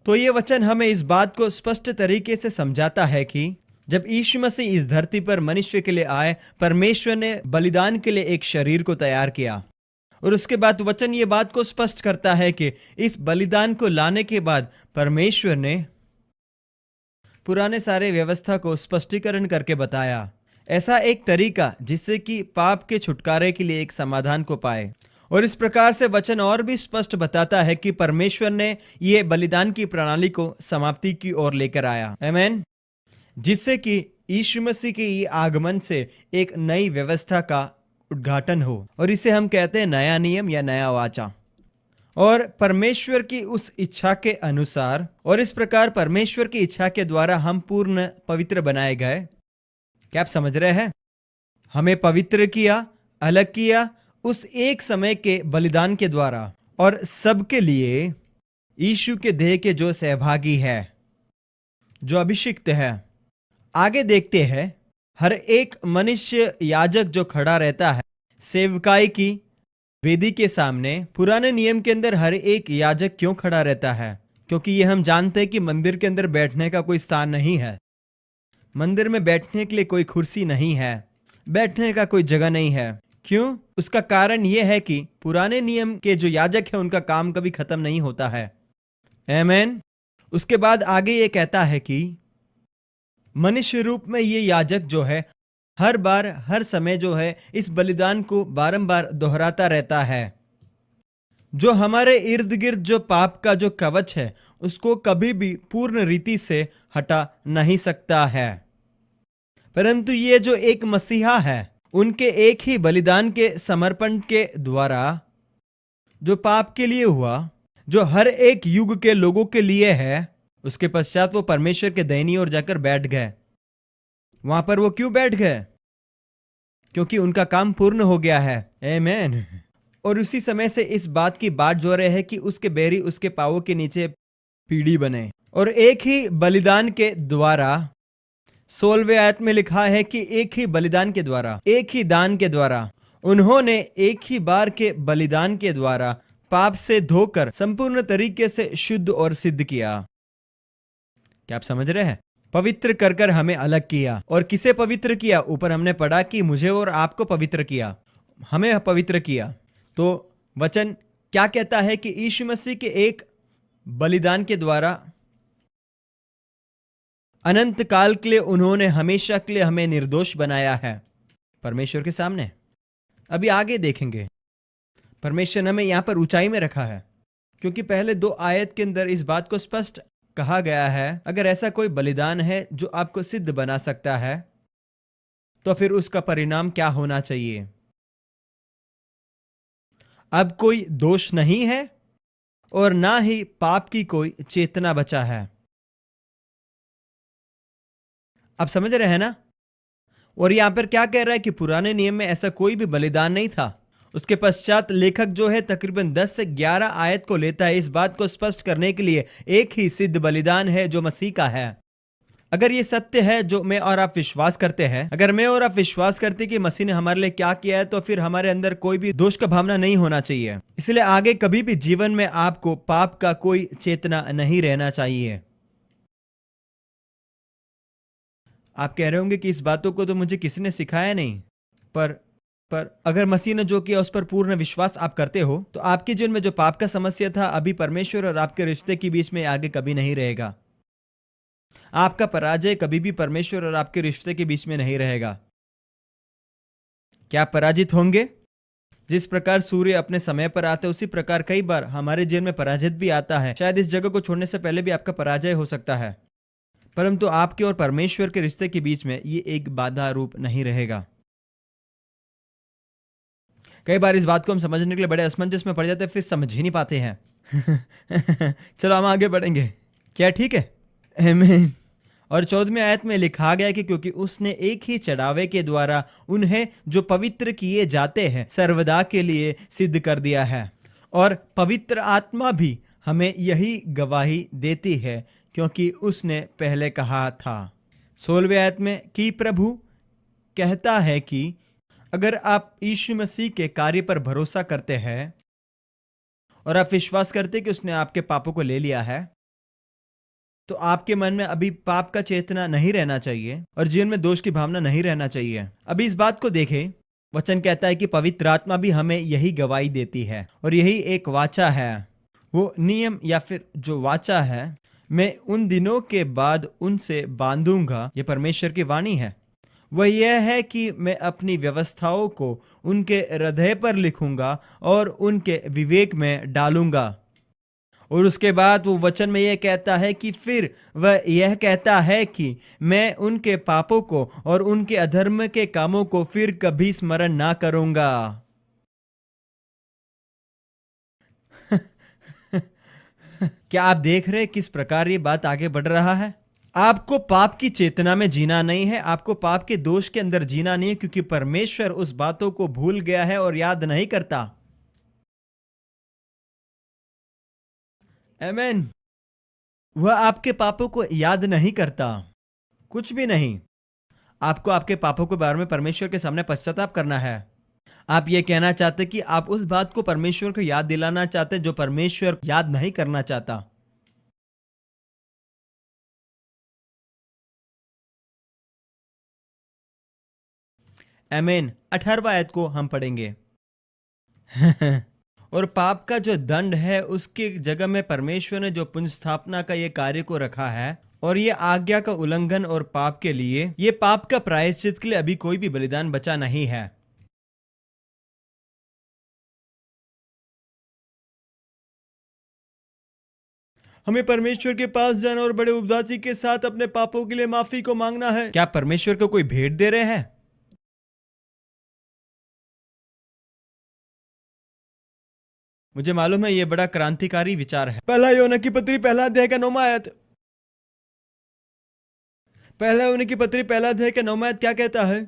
तो ये वचन हमें इस बात को स्पष्ट तरीके से समझाता है कि जब यीशु मसीह इस धरती पर मनुष्य के लिए आए, परमेश्वर ने बलिदान के लिए एक शरीर को तैयार किया। और उसके बाद वचन ये बात को स्पष्ट करता है कि इस बलिदान को लाने के बाद परमेश्वर ने पुराने सारे व्यवस्था को स्पष्टीकरण करके बताया, ऐसा एक तरीका जिससे कि पाप के छुटकारे के लिए एक समाधान को पाए। और इस प्रकार से वचन और भी स्पष्ट बताता है कि परमेश्वर ने ये बलिदान की प्रणाली को समाप्ति की ओर लेकर आया, आमीन, जिससे कि यीशु मसीह के ये आगमन से एक नई व्यवस्था का उद्घाटन हो, और इसे हम कहते हैं नया नियम या नया वाचा। और परमेश्वर की उस इच्छा के अनुसार और इस प्रकार परमेश्वर की इच्छा के द्वारा हम पूर्ण पवित्र बनाए गए। क्या आप समझ रहे हैं? हमें पवित्र किया, अलग किया उस एक समय के बलिदान के द्वारा, और सबके लिए यीशु के देह के जो सहभागी है, जो अभिषिक्त है। आगे देखते हैं, हर एक मनुष्य याजक जो खड़ा रहता है सेवकाई की वेदी के सामने, पुराने नियम के अंदर हर एक याजक क्यों खड़ा रहता है? क्योंकि ये हम जानते हैं कि मंदिर के अंदर बैठने का कोई स्थान नहीं है, मंदिर में बैठने के लिए कोई कुर्सी नहीं है, बैठने का कोई जगह नहीं है। क्यों? उसका कारण यह है कि पुराने नियम के जो याजक है उनका काम कभी खत्म नहीं होता है, आमीन। उसके बाद आगे ये कहता है कि मनुष्य रूप में ये याजक जो है हर बार हर समय जो है इस बलिदान को बारंबार दोहराता रहता है, जो हमारे इर्द गिर्द जो पाप का जो कवच है उसको कभी भी पूर्ण रीति से हटा नहीं सकता है। परंतु ये जो एक मसीहा है, उनके एक ही बलिदान के समर्पण के द्वारा जो पाप के लिए हुआ, जो हर एक युग के लोगों के लिए है, उसके पश्चात वो परमेश्वर के दाहिनी ओर जाकर बैठ गए। वहां पर वो क्यों बैठ गए? क्योंकि उनका काम पूर्ण हो गया है, आमीन। और उसी समय से इस बात की बाट जो रहे है कि उसके बैरी उसके पांवों के नीचे पीढ़ी बने। और एक ही बलिदान के द्वारा 16वें आयत में लिखा है कि एक ही बलिदान के द्वारा, एक ही दान के द्वारा उन्होंने एक ही बार के बलिदान के द्वारा पाप से धोकर संपूर्ण तरीके से शुद्ध और सिद्ध किया। क्या आप समझ रहे हैं? पवित्र कर कर हमें अलग किया। और किसे पवित्र किया? ऊपर हमने पढ़ा कि मुझे और आपको पवित्र किया, हमें पवित्र किया। तो वचन क्या कहता है कि यीशु मसीह के एक बलिदान के द्वारा अनंत काल के लिए उन्होंने हमेशा के लिए हमें निर्दोष बनाया है परमेश्वर के सामने। अभी आगे देखेंगे, परमेश्वर ने हमें यहां पर ऊंचाई में रखा है, क्योंकि पहले 2 आयत के अंदर इस बात को स्पष्ट कहा गया है, अगर ऐसा कोई बलिदान है जो आपको सिद्ध बना सकता है तो फिर उसका परिणाम क्या होना चाहिए? अब कोई दोष नहीं है और ना ही पाप की कोई चेतना बचा है। आप समझ रहे हैं ना? और यहां पर क्या कह रहा है कि पुराने नियम में ऐसा कोई भी बलिदान नहीं था। उसके पश्चात लेखक जो है तकरीबन 10 से 11 आयत को लेता है इस बात को स्पष्ट करने के लिए, एक ही सिद्ध बलिदान है जो मसीह का है। अगर ये सत्य है जो मैं और आप विश्वास करते हैं, अगर मैं और आप विश्वास करते कि मसीह ने हमारे लिए क्या किया है, तो फिर हमारे अंदर कोई भी दोष का भावना नहीं होना चाहिए। इसलिए आगे कभी भी जीवन में आपको पाप का कोई चेतना नहीं रहना चाहिए। आप कह रहे होंगे कि इस बातों को तो मुझे किसी ने सिखाया नहीं, पर अगर मसीह ने जो किया उस पर पूर्ण विश्वास आप करते हो, तो आपके जीवन में जो पाप का समस्या था अभी परमेश्वर और आपके रिश्ते के बीच में आगे कभी नहीं रहेगा। आपका पराजय कभी भी परमेश्वर और आपके रिश्ते के बीच में नहीं रहेगा। क्या आप पराजित होंगे? जिस प्रकार सूर्य अपने समय पर आता है उसी प्रकार कई बार हमारे जीवन में पराजित भी आता है। शायद इस जगह को छोड़ने से पहले भी आपका पराजय हो सकता है, परंतु आपके और परमेश्वर के रिश्ते के बीच में ये एक बाधा रूप नहीं रहेगा। कई बार इस बात को हम समझने के लिए बड़े असमंजस में पड़ जाते हैं, फिर समझ ही नहीं पाते हैं। चलो हम आगे बढ़ेंगे, क्या ठीक है? आमीन। और 14वें आयत में लिखा गया कि क्योंकि उसने एक ही चढ़ावे के द्वारा उन्हें जो पवित्र किए जाते हैं सर्वदा के लिए सिद्ध कर दिया है। और पवित्र आत्मा भी हमें यही गवाही देती है, क्योंकि उसने पहले कहा था 16वें आयत में कि प्रभु कहता है कि अगर आप यीशु मसीह के कार्य पर भरोसा करते हैं और आप विश्वास करते कि उसने आपके पापों को ले लिया है, तो आपके मन में अभी पाप का चेतना नहीं रहना चाहिए और जीवन में दोष की भावना नहीं रहना चाहिए। अभी इस बात को देखें, वचन कहता है कि पवित्र आत्मा भी हमें यही गवाही देती है और यही एक वाचा है। वो नियम या फिर जो वाचा है, मैं उन दिनों के बाद उनसे बांधूंगा, ये परमेश्वर की वाणी है। वह यह है कि मैं अपनी व्यवस्थाओं को उनके हृदय पर लिखूंगा और उनके विवेक में डालूंगा। और उसके बाद वो वचन में यह कहता है कि फिर वह यह कहता है कि मैं उनके पापों को और उनके अधर्म के कामों को फिर कभी स्मरण ना करूंगा। क्या आप देख रहे हैं किस प्रकार ये बात आगे बढ़ रहा है? आपको पाप की चेतना में जीना नहीं है, आपको पाप के दोष के अंदर जीना नहीं है, क्योंकि परमेश्वर उस बातों को भूल गया है और याद नहीं करता। आमीन। वह आपके पापों को याद नहीं करता, कुछ भी नहीं। आपको आपके पापों के बारे में परमेश्वर के सामने पश्चाताप करना है। आप ये कहना चाहते कि आप उस बात को परमेश्वर को याद दिलाना चाहते जो परमेश्वर याद नहीं करना चाहता। आमीन। 18वां आयत को हम पढ़ेंगे। और पाप का जो दंड है उसकी जगह में परमेश्वर ने जो पुनर्स्थापना का ये कार्य को रखा है, और ये आज्ञा का उल्लंघन और पाप के लिए, ये पाप का प्रायश्चित के लिए अभी कोई भी बलिदान बचा नहीं है। हमें परमेश्वर के पास जाना और बड़े उदासी के साथ अपने पापों के लिए माफी को मांगना है। क्या परमेश्वर को कोई भेंट दे रहे हैं? मुझे मालूम है ये बड़ा क्रांतिकारी विचार है। पहला यूहन्ना की पत्री पहला अध्याय का 9वां आयत। पहला यूहन्ना की पत्री पहला अध्याय का 9वां आयत क्या कहता है?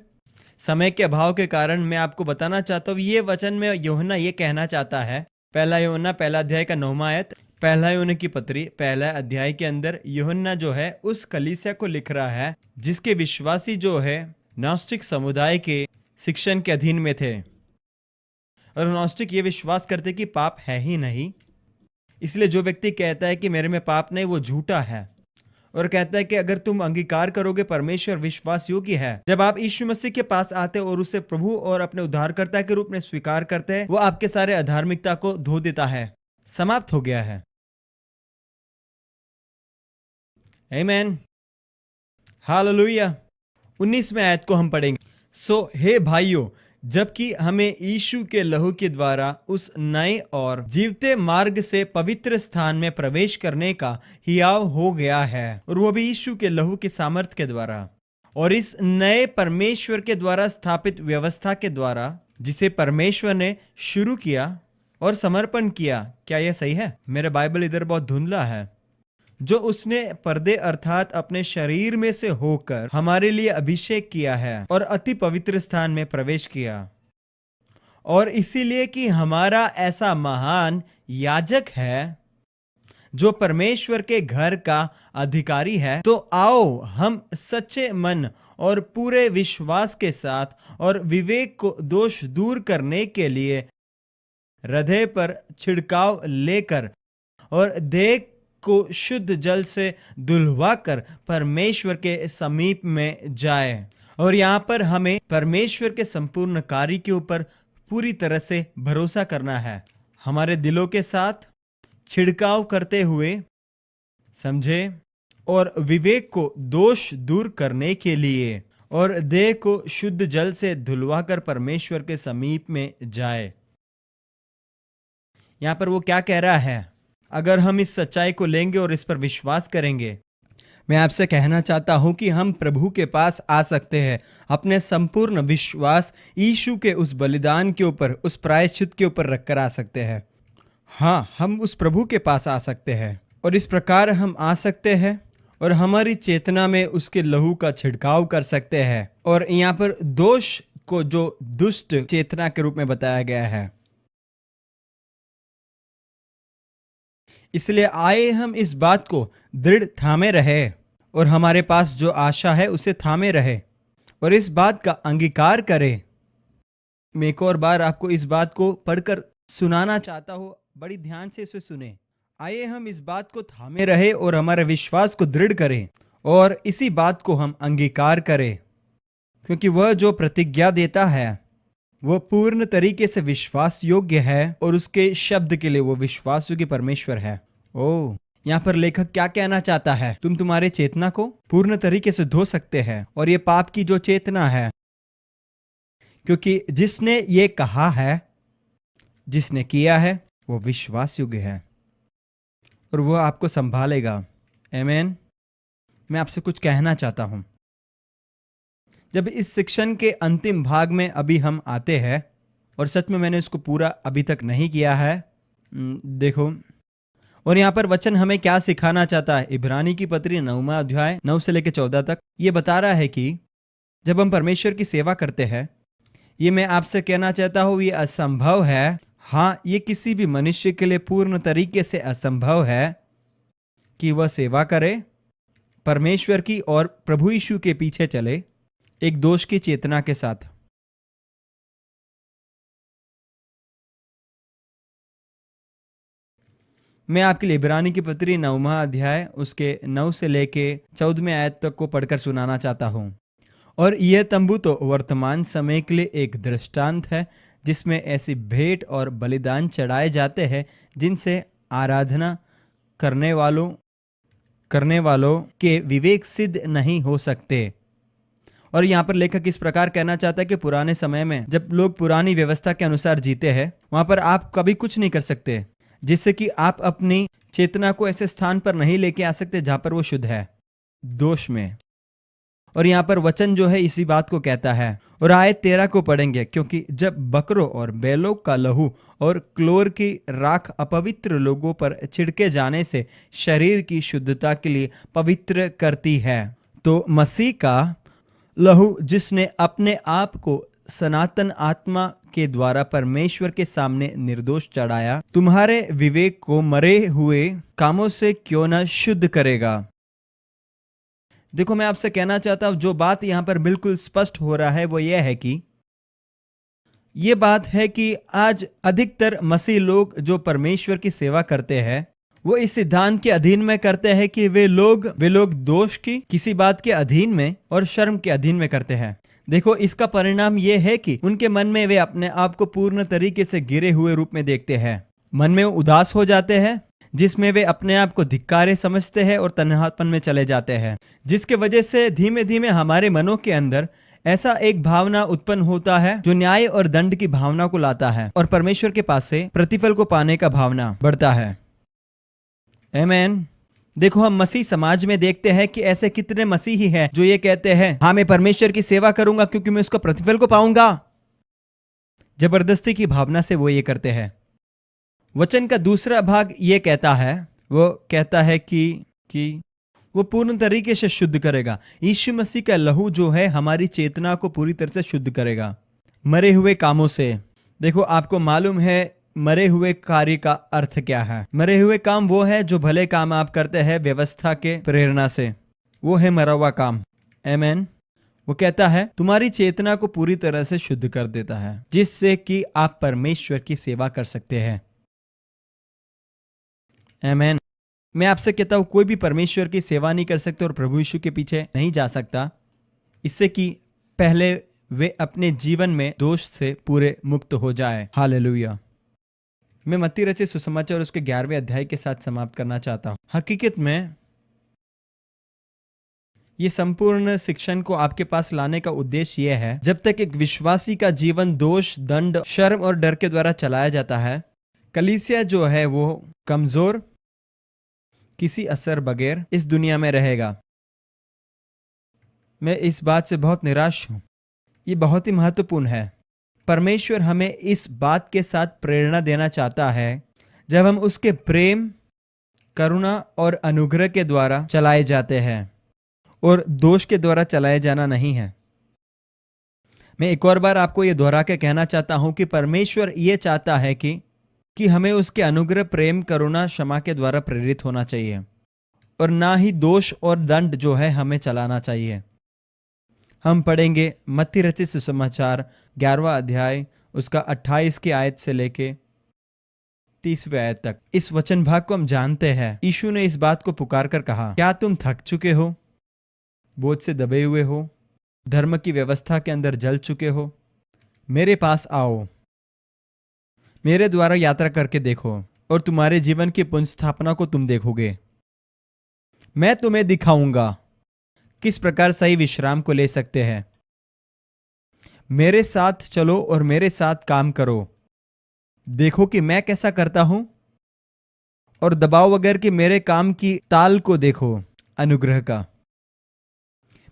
समय के अभाव के कारण मैं आपको बताना चाहता हूँ, ये वचन में यूहन्ना ये कहना चाहता है। पहला यूहन्ना पहला अध्याय का 9वां आयत, पहला यूहन्ना की पत्री पहला अध्याय के अंदर यूहन्ना जो है उस कलीसिया को लिख रहा है जिसके विश्वासी जो है नॉस्टिक समुदाय के शिक्षण के अधीन में थे। और नॉस्टिक ये विश्वास करते कि पाप है ही नहीं, इसलिए जो व्यक्ति कहता है कि मेरे में पाप नहीं, वो झूठा है। और कहता है कि अगर तुम अंगीकार करोगे परमेश्वर विश्वास योग्य है। जब आप यीशु मसीह के पास आते और उसे प्रभु और अपने उद्धारकर्ता के रूप में स्वीकार करते हैं, वो आपके सारे अधार्मिकता को धो देता है, समाप्त हो गया है। आमीन, हालेलुया। 19वें आयत को हम पढ़ेंगे। सो हे भाइयों, जबकि हमें यीशु के लहू के द्वारा उस नए और जीवते मार्ग से पवित्र स्थान में प्रवेश करने का हियाव हो गया है, और वो भी यीशु के लहू के सामर्थ्य के द्वारा, और इस नए परमेश्वर के द्वारा स्थापित व्यवस्था के द्वारा जिसे परमेश्वर ने शुरू किया और समर्पण किया। क्या यह सही है? मेरा बाइबल इधर बहुत धुंधला है। जो उसने पर्दे अर्थात अपने शरीर में से होकर हमारे लिए अभिषेक किया है और अति पवित्र स्थान में प्रवेश किया, और इसीलिए कि हमारा ऐसा महान याजक है जो परमेश्वर के घर का अधिकारी है, तो आओ हम सच्चे मन और पूरे विश्वास के साथ और विवेक को दोष दूर करने के लिए हृदय पर छिड़काव लेकर और देह को शुद्ध जल से धुलवा कर परमेश्वर के समीप में जाए। और यहाँ पर हमें परमेश्वर के संपूर्ण कार्य के ऊपर पूरी तरह से भरोसा करना है, हमारे दिलों के साथ छिड़काव करते हुए, समझे, और विवेक को दोष दूर करने के लिए और देह को शुद्ध जल से धुलवा कर परमेश्वर के समीप में जाए। यहाँ पर वो क्या कह रहा है? अगर हम इस सच्चाई को लेंगे और इस पर विश्वास करेंगे, मैं आपसे कहना चाहता हूं कि हम प्रभु के पास आ सकते हैं अपने संपूर्ण विश्वास यीशु के उस बलिदान के ऊपर, उस प्रायश्चित के ऊपर रखकर आ सकते हैं। हाँ, हम उस प्रभु के पास आ सकते हैं, और इस प्रकार हम आ सकते हैं और हमारी चेतना में उसके लहू का छिड़काव कर सकते हैं। और यहाँ पर दोष को जो दुष्ट चेतना के रूप में बताया गया है, इसलिए आए हम इस बात को दृढ़ थामे रहे और हमारे पास जो आशा है उसे थामे रहे और इस बात का अंगीकार करें। मैं एक और बार आपको इस बात को पढ़कर सुनाना चाहता हूँ, बड़ी ध्यान से इसे सुने। आइए हम इस बात को थामे रहे और हमारे विश्वास को दृढ़ करें और इसी बात को हम अंगीकार करें, क्योंकि वह जो प्रतिज्ञा देता है वह पूर्ण तरीके से विश्वास योग्य है और उसके शब्द के लिए वो विश्वास योग्य परमेश्वर है। ओ, यहाँ पर लेखक क्या कहना चाहता है? तुम तुम्हारे चेतना को पूर्ण तरीके से धो सकते हैं, और ये पाप की जो चेतना है, क्योंकि जिसने ये कहा है, जिसने किया है, वो विश्वास योग्य है और वह आपको संभालेगा। आमीन। मैं आपसे कुछ कहना चाहता हूं। जब इस सेक्शन के अंतिम भाग में अभी हम आते हैं, और सच में मैंने इसको पूरा अभी तक नहीं किया है, देखो, और यहाँ पर वचन हमें क्या सिखाना चाहता है? इब्रानी की पत्री 9वां अध्याय 9 से लेकर 14 तक ये बता रहा है कि जब हम परमेश्वर की सेवा करते हैं, ये मैं आपसे कहना चाहता हूं, ये असंभव है। हाँ, ये किसी भी मनुष्य के लिए पूर्ण तरीके से असंभव है कि वह सेवा करे, परमेश्वर की और प्रभु यीशु के पीछे चले एक दोष की चेतना के साथ। मैं आपके लिए इब्रानी की पत्री 9वां अध्याय उसके 9 से लेके 14वें आयत तक को पढ़कर सुनाना चाहता हूं। और यह तंबू तो वर्तमान समय के लिए एक दृष्टांत है, जिसमें ऐसी भेंट और बलिदान चढ़ाए जाते हैं जिनसे आराधना करने वालों के विवेक सिद्ध नहीं हो सकते। और यहाँ पर लेखक इस प्रकार कहना चाहता है कि पुराने समय में जब लोग पुरानी व्यवस्था के अनुसार जीते हैं, वहां पर आप कभी कुछ नहीं कर सकते, जिससे कि आप अपनी चेतना को ऐसे स्थान पर नहीं लेके आ सकते जहां पर वो शुद्ध है, दोष में। और यहाँ पर वचन जो है इसी बात को कहता है। और आयत 13 को पढ़ेंगे, क्योंकि जब बकरों और बैलों का लहू और क्लोर की राख अपवित्र लोगों पर छिड़के जाने से शरीर की शुद्धता के लिए पवित्र करती है, तो मसीह का लहू, जिसने अपने आप को सनातन आत्मा के द्वारा परमेश्वर के सामने निर्दोष चढ़ाया, तुम्हारे विवेक को मरे हुए कामों से क्यों न शुद्ध करेगा। देखो, मैं आपसे कहना चाहता हूं, जो बात यहां पर बिल्कुल स्पष्ट हो रहा है वो यह है कि ये बात है कि आज अधिकतर मसीह लोग जो परमेश्वर की सेवा करते हैं, वो इस सिद्धांत के अधीन में करते हैं कि वे लोग दोष की किसी बात के अधीन में और शर्म के अधीन में करते हैं। देखो, इसका परिणाम यह है कि उनके मन में वे अपने आप को पूर्ण तरीके से गिरे हुए रूप में देखते हैं। मन में उदास हो जाते हैं, जिसमें वे अपने आप को धिक्कारे समझते हैं और तन्हापन में चले जाते हैं, जिसके वजह से धीमे धीमे हमारे मनों के अंदर ऐसा एक भावना उत्पन्न होता है जो न्याय और दंड की भावना को लाता है, और परमेश्वर के पास से प्रतिफल को पाने का भावना बढ़ता है। आमीन। देखो, हम मसीह समाज में देखते हैं कि ऐसे कितने मसीही हैं जो ये कहते हैं, हाँ, मैं परमेश्वर की सेवा करूंगा क्योंकि मैं उसका प्रतिफल को पाऊंगा। जबरदस्ती की भावना से वो ये करते हैं। वचन का दूसरा भाग ये कहता है, वो कहता है कि वो पूर्ण तरीके से शुद्ध करेगा। यीशु मसीह का लहू जो है हमारी चेतना को पूरी तरह से शुद्ध करेगा मरे हुए कामों से। देखो, आपको मालूम है मरे हुए कार्य का अर्थ क्या है? मरे हुए काम वो है जो भले काम आप करते हैं व्यवस्था के प्रेरणा से, वो है मरा हुआ काम। आमीन। वो कहता है तुम्हारी चेतना को पूरी तरह से शुद्ध कर देता है, जिससे कि आप परमेश्वर की सेवा कर सकते हैं। आमीन। मैं आपसे कहता हूं, कोई भी परमेश्वर की सेवा नहीं कर सकते और प्रभु यीशु के पीछे नहीं जा सकता, इससे कि पहले वे अपने जीवन में दोष से पूरे मुक्त हो जाए। हालेलुया। मैं मत्ती रचित सुसमाचार उसके 11वें अध्याय के साथ समाप्त करना चाहता हूं। हकीकत में ये संपूर्ण शिक्षण को आपके पास लाने का उद्देश्य यह है, जब तक एक विश्वासी का जीवन दोष, दंड, शर्म और डर के द्वारा चलाया जाता है, कलीसिया जो है वो कमजोर, किसी असर बगैर इस दुनिया में रहेगा। मैं इस बात से बहुत निराश हूं। ये बहुत ही महत्वपूर्ण है। परमेश्वर हमें इस बात के साथ प्रेरणा देना चाहता है, जब हम उसके प्रेम, करुणा और अनुग्रह के द्वारा चलाए जाते हैं और दोष के द्वारा चलाए जाना नहीं है। मैं एक और बार आपको यह दोहरा के कहना चाहता हूं कि परमेश्वर ये चाहता है कि हमें उसके अनुग्रह, प्रेम, करुणा, क्षमा के द्वारा प्रेरित होना चाहिए, और ना ही दोष और दंड जो है हमें चलाना चाहिए। हम पढ़ेंगे मत्ती रचित सुसमाचार 11वां अध्याय उसका 28 की आयत से लेके 30वें आयत तक। इस वचन भाग को हम जानते हैं। यीशु ने इस बात को पुकार कर कहा, क्या तुम थक चुके हो, बोझ से दबे हुए हो, धर्म की व्यवस्था के अंदर जल चुके हो? मेरे पास आओ, मेरे द्वारा यात्रा करके देखो और तुम्हारे जीवन की पुनर्स्थापना को तुम देखोगे। मैं तुम्हें दिखाऊंगा किस प्रकार सही विश्राम को ले सकते हैं। मेरे साथ चलो और मेरे साथ काम करो। देखो कि मैं कैसा करता हूं और दबाव वगैरह कि मेरे काम की ताल को देखो, अनुग्रह का।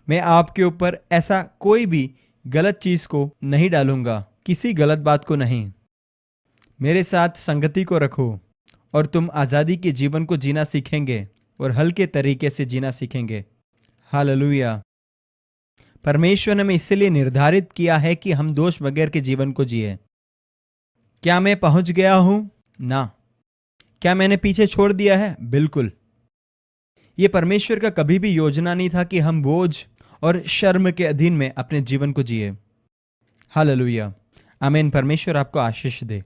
मैं आपके ऊपर ऐसा कोई भी गलत चीज को नहीं डालूंगा, किसी गलत बात को नहीं। मेरे साथ संगति को रखो और तुम आजादी के जीवन को जीना सीखेंगे और हल्के तरीके से जीना सीखेंगे। हालेलुया। परमेश्वर ने हमें इसलिए निर्धारित किया है कि हम दोष बगैर के जीवन को जिए। क्या मैं पहुंच गया हूं? ना। क्या मैंने पीछे छोड़ दिया है? बिल्कुल। यह परमेश्वर का कभी भी योजना नहीं था कि हम बोझ और शर्म के अधीन में अपने जीवन को जिए। हालेलुया। आमीन। परमेश्वर आपको आशीष दे।